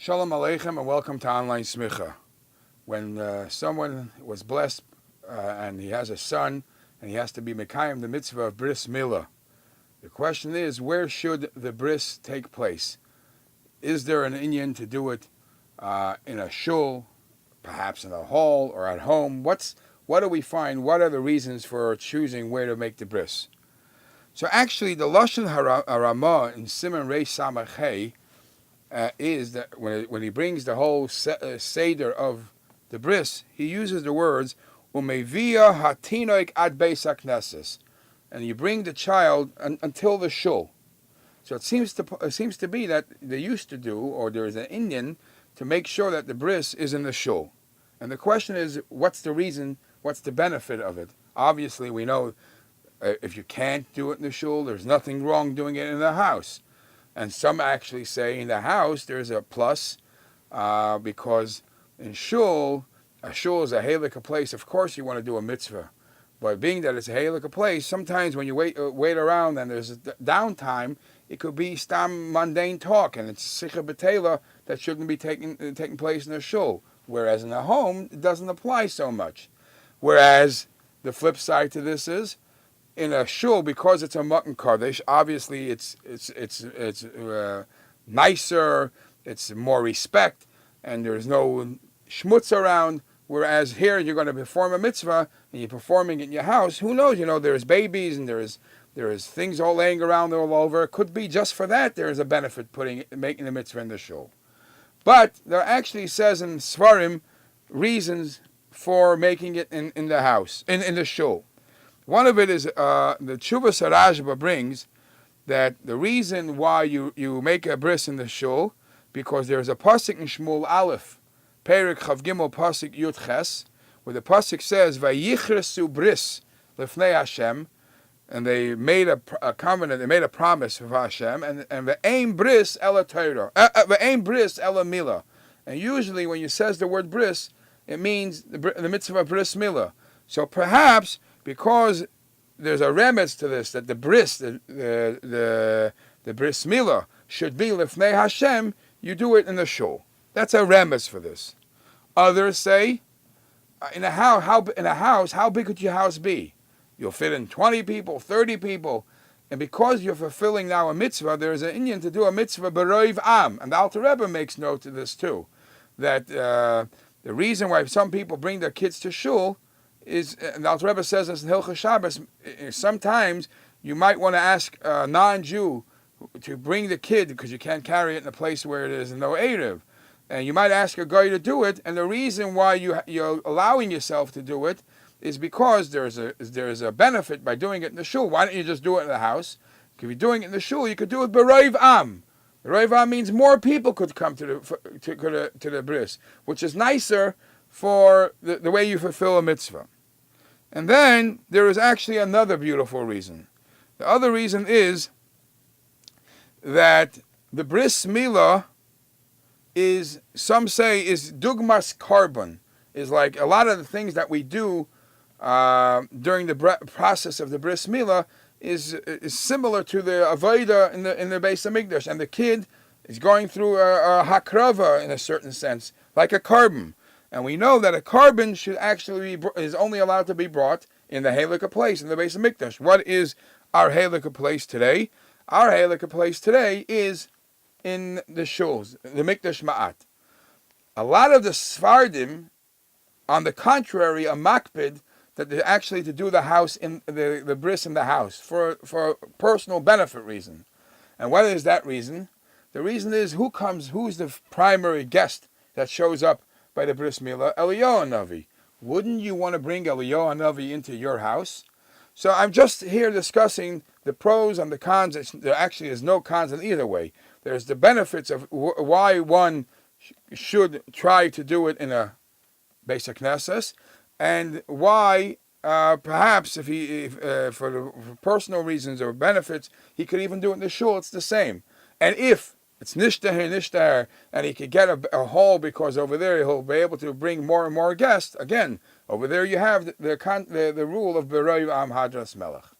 Shalom Aleichem and welcome to Online Smicha. When someone was blessed and he has a son and he has to be Mekayim the mitzvah of Bris milah, the question is, where should the Bris take place? Is there an inyan to do it in a shul, perhaps in a hall or at home? What do we find? What are the reasons for choosing where to make the Bris? So actually the Lashon Harama in Siman Reish Samach Hey is that when he brings the whole seder of the bris, he uses the words umevia hatinoik ad beis hakneses, and you bring the child until the shul. So it seems to be that they used to do, or there is an inyan to make sure that the bris is in the shul. And the question is, what's the reason? What's the benefit of it? Obviously, we know if you can't do it in the shul, there's nothing wrong doing it in the house. And some actually say in the house there's a plus because in shul, a shul is a halakha place. Of course you want to do a mitzvah. But being that it's a halakha place, sometimes when you wait around and there's a downtime, it could be stam mundane talk, and it's sikha b'tela that shouldn't be taking place in a shul. Whereas in a home, it doesn't apply so much. Whereas the flip side to this is, in a shul, because it's a matan kadosh, obviously it's nicer, it's more respect, and there's no schmutz around. Whereas here you're going to perform a mitzvah and you're performing it in your house. Who knows? There's babies and there's things all laying around all over. It could be just for that there is a benefit making the mitzvah in the shul. But there actually says in Svarim reasons for making it in the house, in the shul. One of it is the Tshuvas Rashba brings that the reason why you make a bris in the shul, because there's a pasuk in Shmuel Aleph, Perek Chav Gimel pasuk Yud Ches, where the pasuk says Vayichresu bris lefnei Hashem, and they made a covenant, they made a promise of Hashem, and ve'ein bris ela Torah, ve'ein bris ela milah, and usually when you says the word bris, it means the mitzvah of bris milah. So perhaps because there's a remez to this, that the bris, the bris milah should be lifnei Hashem, you do it in the shul. That's a remez for this. Others say, in a house, how big could your house be? You'll fit in 20 people, 30 people, and because you're fulfilling now a mitzvah, there is an inyan to do a mitzvah b'roiv am, and the Alter Rebbe makes note of this too, that the reason why some people bring their kids to shul is, and the Alter Rebbe says this in Hilchos Shabbos, sometimes you might want to ask a non-Jew to bring the kid because you can't carry it in a place where there's no Erev. And you might ask a guy to do it, and the reason why you're allowing yourself to do it is because there's a benefit by doing it in the shul. Why don't you just do it in the house? If you're doing it in the shul, you could do it b'roiv am. B'roiv am means more people could come to the bris, which is nicer for the way you fulfill a mitzvah. And then there is actually another beautiful reason. The other reason is that the bris milah is, some say, is dugmas carbon, is like a lot of the things that we do during the process of the bris milah is similar to the avodah in the Beis Hamikdash, and the kid is going through a hakrava in a certain sense, like a carbon. And we know that a carbon should actually is only allowed to be brought in the halakha place, in the Beis Hamikdash. What is our halakha place today? Our halakha place today is in the shuls, the Mikdash Ma'at. A lot of the Sfardim, on the contrary, are makpid that they actually to do the house in the bris in the house for personal benefit reason. And what is that reason? The reason is who's the primary guest that shows up by the bris milah? Eliyahu Navi. Wouldn't you want to bring Eliyahu Navi into your house? So I'm just here discussing the pros and the cons. There actually is no cons in either way. There's the benefits of why one should try to do it in a Beis HaKnesses, and why perhaps if for personal reasons or benefits, he could even do it in the shul. It's the same. And if it's nishtahir, and he could get a hall because over there he'll be able to bring more and more guests. Again, over there you have the rule of Beroy Am Hadras Melech.